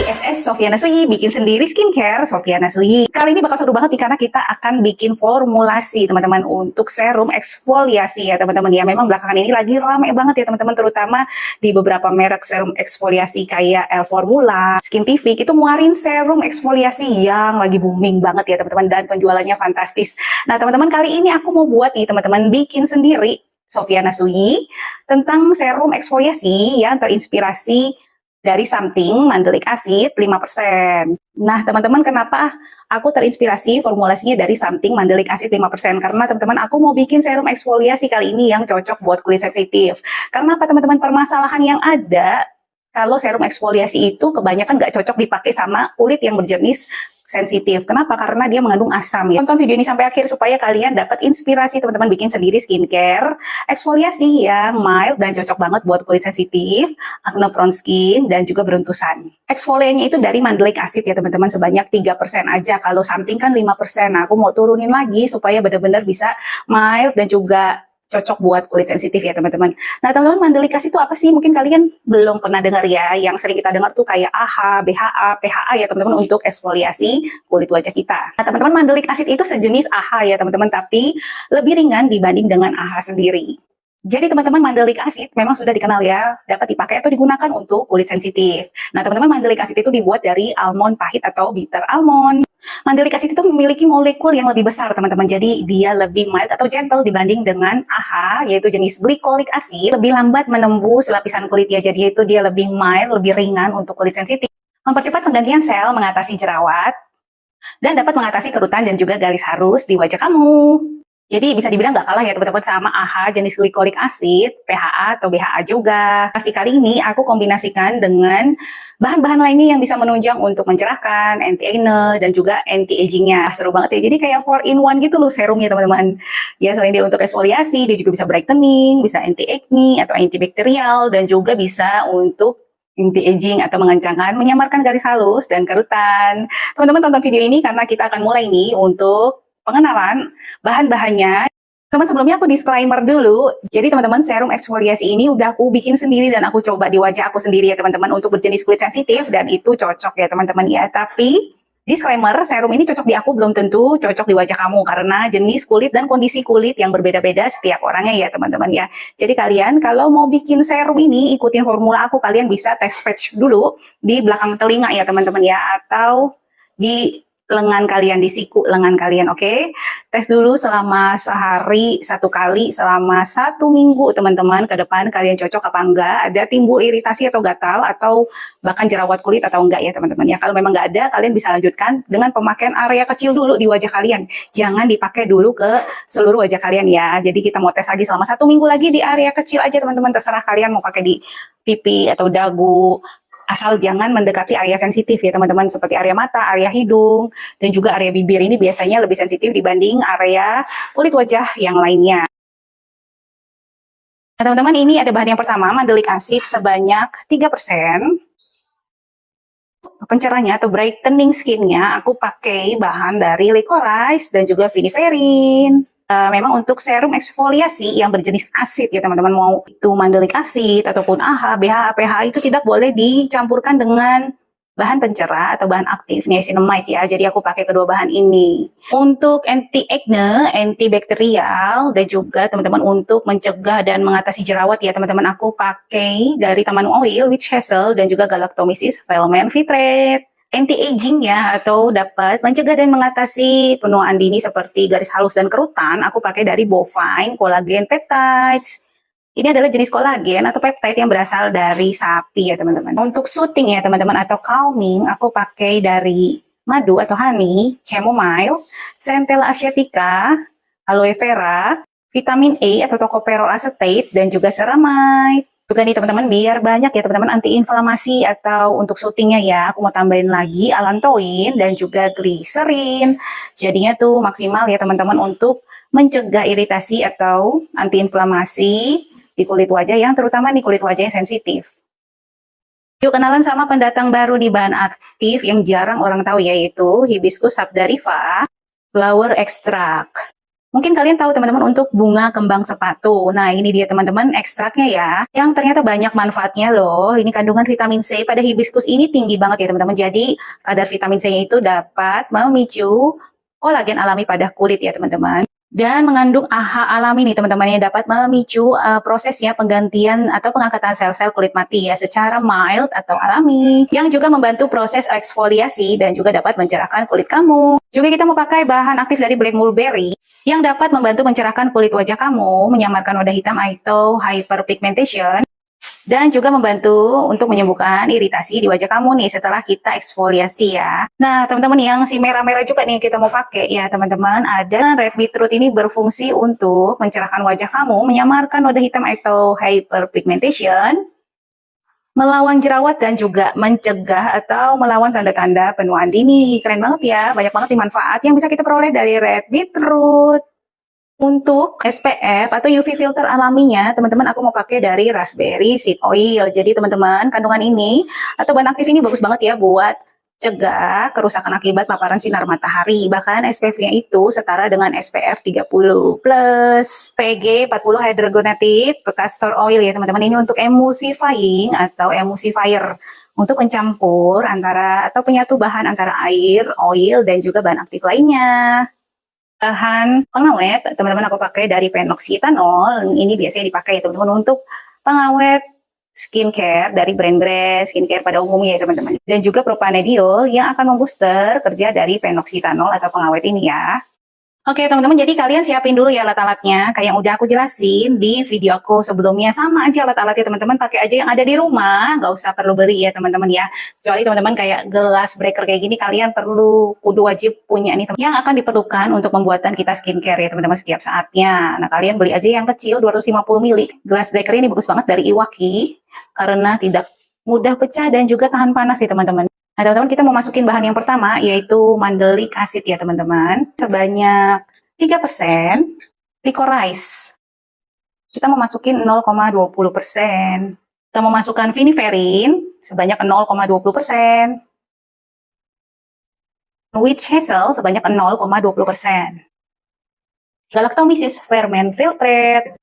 SSS Sofiana Suyi, bikin sendiri skincare Sofiana Suyi. Kali ini bakal seru banget nih karena kita akan bikin formulasi teman-teman untuk serum eksfoliasi ya teman-teman ya. Memang belakangan ini lagi rame banget ya teman-teman, terutama di beberapa merek serum eksfoliasi kayak El Formula, Skintific itu ngeluarin serum eksfoliasi yang lagi booming banget ya teman-teman, dan penjualannya fantastis. Nah teman-teman, kali ini aku mau buat nih teman-teman bikin sendiri Sofiana Suyi tentang serum eksfoliasi yang terinspirasi dari Something Mandelic Acid 5%. Nah, teman-teman, kenapa aku terinspirasi formulasinya dari Something Mandelic Acid 5%? Karena teman-teman, aku mau bikin serum eksfoliasi kali ini yang cocok buat kulit sensitif. Karena apa teman-teman? Permasalahan yang ada kalau serum eksfoliasi itu kebanyakan nggak cocok dipakai sama kulit yang berjenis sensitif. Kenapa? Karena dia mengandung asam ya. Tonton video ini sampai akhir supaya kalian dapat inspirasi teman-teman bikin sendiri skincare eksfoliasi yang mild dan cocok banget buat kulit sensitif, acne prone skin, dan juga beruntusan. Eksfoliannya itu dari mandelic acid ya teman-teman, sebanyak 3% aja. Kalau Something kan 5%. Nah, aku mau turunin lagi supaya benar-benar bisa mild dan juga cocok buat kulit sensitif ya teman-teman. Nah teman-teman, mandelic acid itu apa sih? Mungkin kalian belum pernah dengar ya. Yang sering kita dengar tuh kayak AHA, BHA, PHA ya teman-teman untuk eksfoliasi kulit wajah kita. Nah teman-teman, mandelic acid itu sejenis AHA ya teman-teman, tapi lebih ringan dibanding dengan AHA sendiri. Jadi teman-teman, mandelic acid memang sudah dikenal ya, dapat dipakai atau digunakan untuk kulit sensitif. Nah teman-teman, mandelic acid itu dibuat dari almond pahit atau bitter almond. Mandelic acid itu memiliki molekul yang lebih besar teman-teman, jadi dia lebih mild atau gentle dibanding dengan AHA, yaitu jenis glycolic acid, lebih lambat menembus lapisan kulit ya, jadi itu dia lebih mild, lebih ringan untuk kulit sensitif. Mempercepat penggantian sel, mengatasi jerawat, dan dapat mengatasi kerutan dan juga garis halus di wajah kamu. Jadi bisa dibilang nggak kalah ya teman-teman sama AHA jenis glycolic acid, PHA atau BHA juga. Kali ini aku kombinasikan dengan bahan-bahan lainnya yang bisa menunjang untuk mencerahkan, anti-acne, dan juga anti-agingnya. Seru banget ya, jadi kayak 4-in-1 gitu loh serumnya teman-teman. Ya selain dia untuk eksfoliasi, dia juga bisa brightening, bisa anti-acne atau antibakterial, dan juga bisa untuk anti-aging atau mengencangkan, menyamarkan garis halus dan kerutan. Teman-teman tonton video ini karena kita akan mulai nih untuk pengenalan bahan-bahannya. Teman, sebelumnya aku disclaimer dulu. Jadi teman-teman, serum eksfoliasi ini udah aku bikin sendiri dan aku coba di wajah aku sendiri ya teman-teman untuk berjenis kulit sensitif, dan itu cocok ya teman-teman ya. Tapi disclaimer, serum ini cocok di aku belum tentu cocok di wajah kamu karena jenis kulit dan kondisi kulit yang berbeda-beda setiap orangnya ya teman-teman ya. Jadi kalian kalau mau bikin serum ini ikutin formula aku, kalian bisa test patch dulu di belakang telinga ya teman-teman ya, atau di lengan kalian, di siku lengan kalian, oke? Tes dulu selama sehari 1 kali, selama 1 minggu teman-teman, ke depan kalian cocok apa enggak, ada timbul iritasi atau gatal, atau bahkan jerawat kulit atau enggak ya teman-teman ya. Kalau memang enggak ada, kalian bisa lanjutkan dengan pemakaian area kecil dulu di wajah kalian. Jangan dipakai dulu ke seluruh wajah kalian ya. Jadi kita mau tes lagi selama 1 minggu lagi di area kecil aja teman-teman, terserah kalian mau pakai di pipi atau dagu. Asal jangan mendekati area sensitif ya teman-teman, seperti area mata, area hidung, dan juga area bibir. Ini biasanya lebih sensitif dibanding area kulit wajah yang lainnya. Nah teman-teman, ini ada bahan yang pertama, mandelic acid sebanyak 3%. Pencerahnya atau brightening skinnya, aku pakai bahan dari licorice dan juga viniferin. Memang untuk serum eksfoliasi yang berjenis asid ya teman-teman, mau itu mandelic acid ataupun AHA, BHA, PHA itu tidak boleh dicampurkan dengan bahan pencerah atau bahan aktif niacinamide ya. Jadi aku pakai kedua bahan ini. Untuk anti-acne, antibakterial, dan juga teman-teman untuk mencegah dan mengatasi jerawat ya teman-teman, aku pakai dari Taman Oil, Witch Hazel, dan juga Galactomyces Filament Filtrate. Anti-aging ya, atau dapat mencegah dan mengatasi penuaan dini seperti garis halus dan kerutan, aku pakai dari Bovine Collagen Peptides. Ini adalah jenis kolagen atau peptide yang berasal dari sapi ya teman-teman. Untuk soothing ya teman-teman atau calming, aku pakai dari madu atau honey, chamomile, centella asiatica, aloe vera, vitamin A atau tocopherol acetate, dan juga ceramide. Juga nih teman-teman, biar banyak ya teman-teman anti-inflamasi atau untuk soothingnya ya, aku mau tambahin lagi allantoin dan juga glycerin. Jadinya tuh maksimal ya teman-teman untuk mencegah iritasi atau anti-inflamasi di kulit wajah yang terutama di kulit wajah yang sensitif. Yuk kenalan sama pendatang baru di bahan aktif yang jarang orang tahu, yaitu Hibiscus sabdarifa Flower Extract. Mungkin kalian tahu teman-teman untuk bunga kembang sepatu. Nah, ini dia teman-teman ekstraknya ya, yang ternyata banyak manfaatnya loh. Ini kandungan vitamin C pada hibiscus ini tinggi banget ya teman-teman. Jadi, kadar vitamin C-nya itu dapat memicu kolagen alami pada kulit ya teman-teman. Dan mengandung AHA alami nih teman-teman yang dapat memicu prosesnya penggantian atau pengangkatan sel-sel kulit mati ya secara mild atau alami. Yang juga membantu proses eksfoliasi dan juga dapat mencerahkan kulit kamu. Juga kita mau pakai bahan aktif dari black mulberry yang dapat membantu mencerahkan kulit wajah kamu, menyamarkan noda hitam atau hyperpigmentation, dan juga membantu untuk menyembuhkan iritasi di wajah kamu nih setelah kita eksfoliasi ya. Nah teman-teman yang si merah-merah juga nih kita mau pakai ya teman-teman, ada red beetroot ini berfungsi untuk mencerahkan wajah kamu, menyamarkan noda hitam atau hyperpigmentation, melawan jerawat dan juga mencegah atau melawan tanda-tanda penuaan dini. Keren banget ya, banyak banget nih manfaat yang bisa kita peroleh dari red beetroot. Untuk SPF atau UV filter alaminya, teman-teman aku mau pakai dari raspberry seed oil. Jadi teman-teman, kandungan ini atau bahan aktif ini bagus banget ya buat cegah kerusakan akibat paparan sinar matahari. Bahkan SPF-nya itu setara dengan SPF 30 plus PG 40 hydrogenated castor oil ya teman-teman. Ini untuk emulsifying atau emulsifier, untuk mencampur antara atau penyatu bahan antara air, oil, dan juga bahan aktif lainnya. Bahan pengawet teman-teman aku pakai dari phenoxyethanol. Ini biasanya dipakai teman-teman untuk pengawet skincare dari brand-brand skincare pada umumnya ya teman-teman. Dan juga propanediol yang akan membooster kerja dari phenoxyethanol atau pengawet ini ya. Oke teman-teman, jadi kalian siapin dulu ya alat-alatnya kayak yang udah aku jelasin di video aku sebelumnya. Sama aja alat-alatnya teman-teman, pakai aja yang ada di rumah, nggak usah perlu beli ya teman-teman ya. Kecuali teman-teman kayak gelas breaker kayak gini, kalian perlu kudu wajib punya nih teman, yang akan diperlukan untuk pembuatan kita skincare ya teman-teman setiap saatnya. Nah kalian beli aja yang kecil 250 ml. Gelas breaker ini bagus banget dari Iwaki karena tidak mudah pecah dan juga tahan panas ya teman-teman. Nah teman-teman, kita mau masukin bahan yang pertama yaitu mandelic acid ya teman-teman, sebanyak 3%, licorice. Kita mau masukin 0,20%. Kita mau masukkan viniferin sebanyak 0,20%. Witch hazel sebanyak 0,20%. Galactomyces ferment filtrate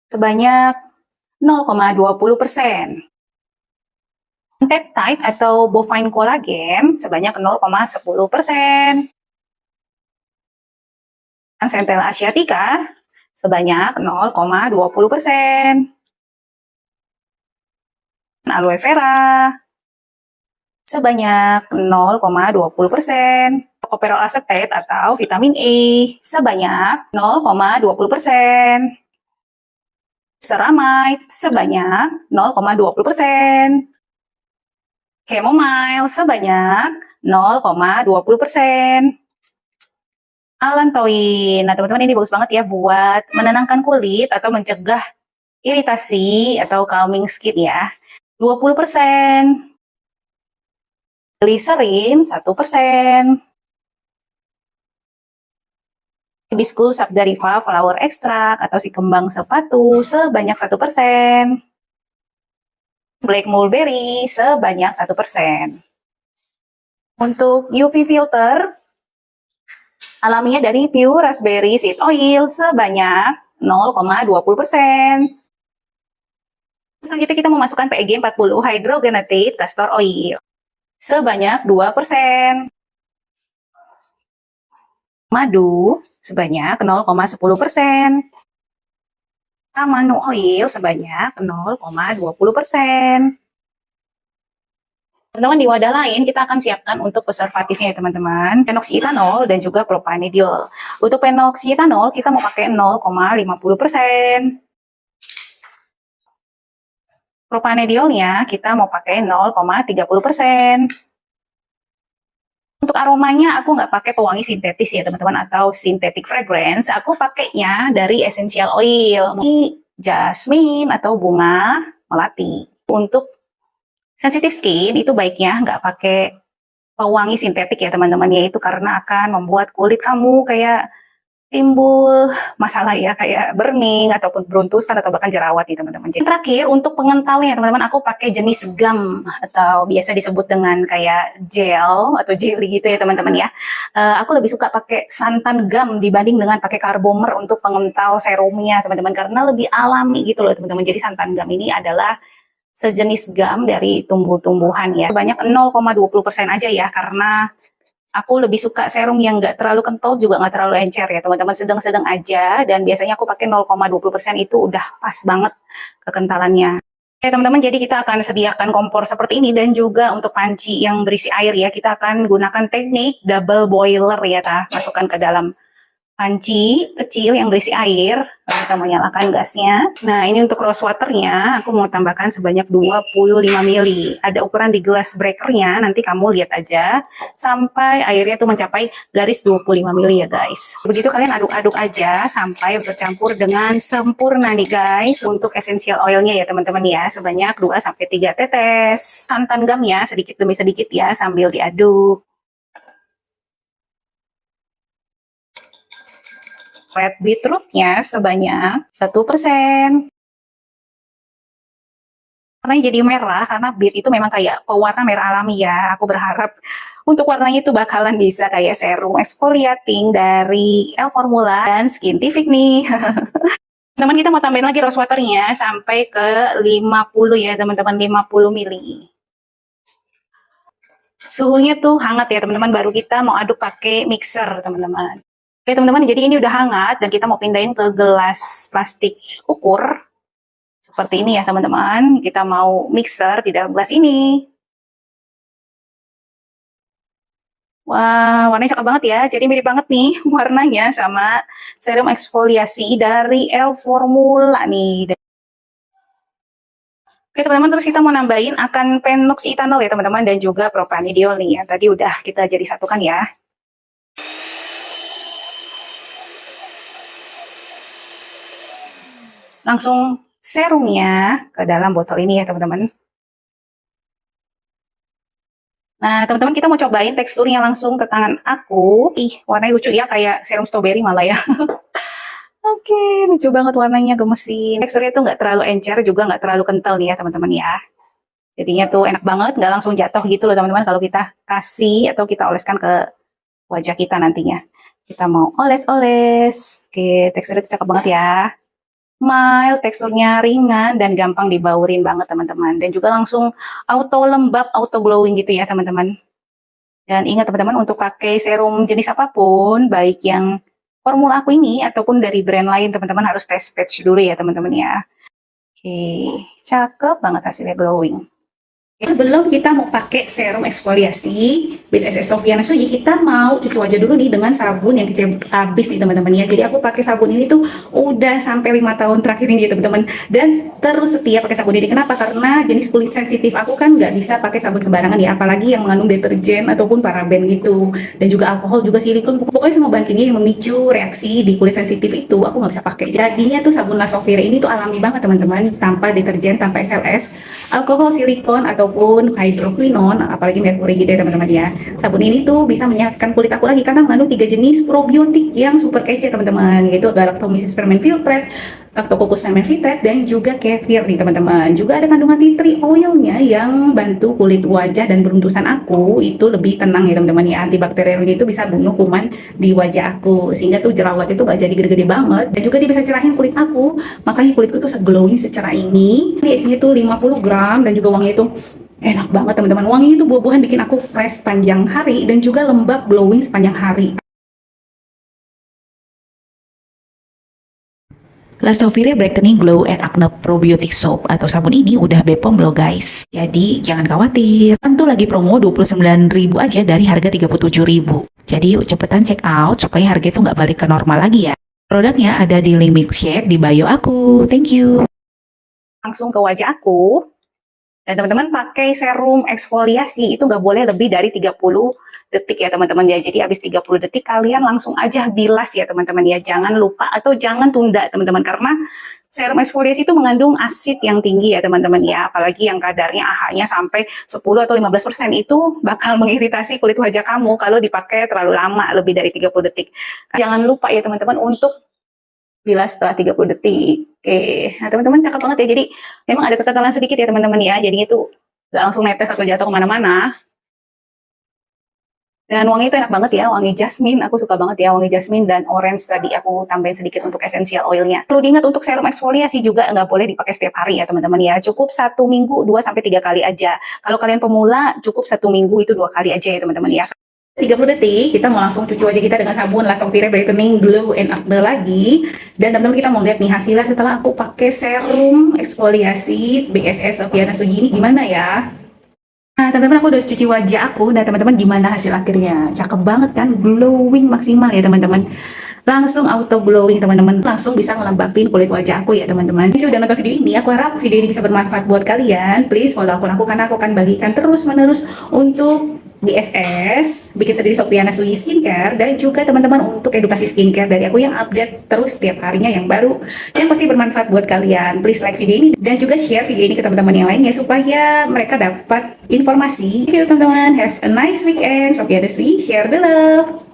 sebanyak 0,20%. Peptide atau bovine collagen sebanyak 0,10%. Centella asiatica sebanyak 0,20%. Aloe vera sebanyak 0,20%. Tocopherol acetate atau vitamin E sebanyak 0,20%. Ceramide sebanyak 0,20%. Chamomile sebanyak 0,20%. Allantoin. Nah, teman-teman ini bagus banget ya buat menenangkan kulit atau mencegah iritasi atau calming skin ya. 20%. Glycerin 1%. Hibiscus sabdarifa flower extract atau si kembang sepatu sebanyak 1%. Black mulberry sebanyak 1%. Untuk UV filter alaminya dari pure raspberry seed oil sebanyak 0,20%. Selanjutnya kita memasukkan PEG 40 hydrogenated castor oil sebanyak 2%. Madu sebanyak 0,10%. Manu oil sebanyak 0,20%. Teman-teman, di wadah lain kita akan siapkan untuk preservatifnya ya teman-teman, phenoxyethanol dan juga propanediol. Untuk phenoxyethanol kita mau pakai 0,50%. Propanediolnya kita mau pakai 0,30%. Untuk aromanya aku nggak pakai pewangi sintetis ya teman-teman atau synthetic fragrance. Aku pakainya dari essential oil, jasmine atau bunga melati. Untuk sensitive skin itu baiknya nggak pakai pewangi sintetik ya teman-teman, yaitu karena akan membuat kulit kamu kayak timbul masalah ya kayak burning ataupun beruntusan atau bahkan jerawat nih teman-teman. Jadi terakhir untuk pengentalnya teman-teman aku pakai jenis gum atau biasa disebut dengan kayak gel atau jelly gitu ya teman-teman ya. Aku lebih suka pakai santan gum dibanding dengan pakai carbomer untuk pengental serumnya teman-teman karena lebih alami gitu loh teman-teman. Jadi santan gum ini adalah sejenis gum dari tumbuh-tumbuhan ya. Sebanyak 0,20% aja ya karena aku lebih suka serum yang nggak terlalu kental juga nggak terlalu encer ya teman-teman, sedang-sedang aja dan biasanya aku pakai 0,20% itu udah pas banget kekentalannya. Oke teman-teman, jadi kita akan sediakan kompor seperti ini dan juga untuk panci yang berisi air ya, kita akan gunakan teknik double boiler ya, masukkan ke dalam panci kecil yang berisi air, lalu kita menyalakan gasnya. Nah, ini untuk rose waternya, aku mau tambahkan sebanyak 25 ml. Ada ukuran di gelas breakernya, nanti kamu lihat aja sampai airnya tuh mencapai garis 25 ml ya guys. Begitu kalian aduk-aduk aja sampai bercampur dengan sempurna nih guys. Untuk essential oilnya ya teman-teman ya, sebanyak 2-3 tetes. Santan gamnya sedikit demi sedikit ya sambil diaduk. Red beetrootnya sebanyak 1%. Warnanya jadi merah karena beet itu memang kayak pewarna merah alami ya. Aku berharap untuk warnanya itu bakalan bisa kayak serum exfoliating dari El Formula dan Skintific nih. Teman kita mau tambahin lagi rose waternya sampai ke 50 ya teman-teman, 50 ml. Suhunya tuh hangat ya teman-teman, baru kita mau aduk pakai mixer teman-teman. Oke teman-teman, jadi ini udah hangat dan kita mau pindahin ke gelas plastik ukur. Seperti ini ya teman-teman, kita mau mixer di dalam gelas ini. Wah, warnanya cakep banget ya, jadi mirip banget nih warnanya sama serum eksfoliasi dari El Formula nih. Oke teman-teman, terus kita mau nambahin akan phenoxyethanol ya teman-teman dan juga propanediol nih, yang tadi udah kita jadi satukan ya. Langsung serumnya ke dalam botol ini ya teman-teman. Nah teman-teman, kita mau cobain teksturnya langsung ke tangan aku. Ih, warnanya lucu ya, kayak serum strawberry malah ya. Oke, lucu banget warnanya, gemesin. Teksturnya tuh nggak terlalu encer, juga nggak terlalu kental nih ya teman-teman ya. Jadinya tuh enak banget, nggak langsung jatuh gitu loh teman-teman kalau kita kasih atau kita oleskan ke wajah kita nantinya. Kita mau oles-oles. Oke, teksturnya tuh cakep banget ya. Mild, teksturnya ringan dan gampang dibaurin banget teman-teman. Dan juga langsung auto lembab, auto glowing gitu ya teman-teman. Dan ingat teman-teman, untuk pakai serum jenis apapun, baik yang formula aku ini ataupun dari brand lain, teman-teman harus test patch dulu ya teman-teman ya. Oke, cakep banget hasilnya, glowing. Sebelum kita mau pakai serum eksfoliasi base SS Sofia Nasuhi, kita mau cuci wajah dulu nih dengan sabun yang kecil habis nih teman-teman ya. Jadi aku pakai sabun ini tuh udah sampai 5 tahun terakhir ini ya teman-teman, dan terus setia pakai sabun ini. Kenapa? Karena jenis kulit sensitif aku kan nggak bisa pakai sabun sembarangan ya, apalagi yang mengandung deterjen ataupun paraben gitu, dan juga alkohol, juga silikon. Pokoknya semua bahan kimia yang memicu reaksi di kulit sensitif itu aku nggak bisa pakai. Jadinya tuh sabun La Sofia ini tuh alami banget teman-teman, tanpa deterjen, tanpa SLS, alkohol, silikon ataupun hydroquinone, apalagi merkuri gitu ya teman-teman ya. Sabun ini tuh bisa menyehatkan kulit aku lagi karena mengandung 3 jenis probiotik yang super kece teman-teman, yaitu Galactomyces ferment filtrate, Lactococcus ferment filtrate, dan juga kefir nih teman-teman. Juga ada kandungan tea tree oilnya yang bantu kulit wajah dan beruntusan aku itu lebih tenang ya teman-teman ya. Antibakterial itu bisa bunuh kuman di wajah aku, sehingga tuh jerawat itu gak jadi gede-gede banget, dan juga dia bisa cerahin kulit aku, makanya kulitku tuh glowing secara ini. Ini isinya tuh 50 gram dan juga wanginya itu enak banget teman-teman. Wanginya itu buah-buahan, bikin aku fresh sepanjang hari dan juga lembab glowing sepanjang hari. La Sofia Brightening Glow and Acne Probiotic Soap atau sabun ini udah BPOM loh guys. Jadi jangan khawatir. Tentu lagi promo 29.000 aja dari harga 37.000. Jadi yuk cepetan check out supaya harga itu nggak balik ke normal lagi ya. Produknya ada di link milkshake di bio aku. Thank you. Langsung ke wajah aku. Dan teman-teman pakai serum eksfoliasi itu nggak boleh lebih dari 30 detik ya teman-teman ya. Jadi habis 30 detik kalian langsung aja bilas ya teman-teman ya. Jangan lupa atau jangan tunda teman-teman, karena serum eksfoliasi itu mengandung asid yang tinggi ya teman-teman ya. Apalagi yang kadarnya AHA-nya sampai 10 atau 15% itu bakal mengiritasi kulit wajah kamu kalau dipakai terlalu lama, lebih dari 30 detik. Jangan lupa ya teman-teman untuk bilas setelah 30 detik. Oke, nah teman-teman cakep banget ya. Jadi memang ada kekentalan sedikit ya teman-teman ya. Jadinya tuh nggak langsung netes atau jatuh kemana-mana. Dan wangi itu enak banget ya, wangi jasmine. Aku suka banget ya wangi jasmine dan orange tadi. Aku tambahin sedikit untuk essential oilnya. Perlu diingat untuk serum eksfoliasi juga nggak boleh dipakai setiap hari ya teman-teman ya. Cukup 1 minggu 2-3 kali aja. Kalau kalian pemula cukup 1 minggu itu 2 kali aja ya teman-teman ya. 30 detik, kita mau langsung cuci wajah kita dengan sabun La Sovire Brightening Glow and Acne lagi. Dan teman-teman kita mau lihat nih hasilnya setelah aku pakai serum eksfoliasi BSS Sofiana Suji ini gimana ya. Nah teman-teman aku udah cuci wajah aku, dan teman-teman gimana hasil akhirnya? Cakep banget kan, glowing maksimal ya teman-teman. Langsung auto glowing teman-teman, langsung bisa ngelembapin kulit wajah aku ya teman-teman. Thank you udah nonton video ini, aku harap video ini bisa bermanfaat buat kalian. Please follow akun aku karena aku akan bagikan terus-menerus untuk BSS, bikin sendiri Sofiana Suyi Skincare, dan juga teman-teman untuk edukasi skincare dari aku yang update terus setiap harinya yang baru, yang pasti bermanfaat buat kalian. Please like video ini dan juga share video ini ke teman-teman yang lainnya supaya mereka dapat informasi. Thank you teman-teman, have a nice weekend. Sofiana Suyi, share the love.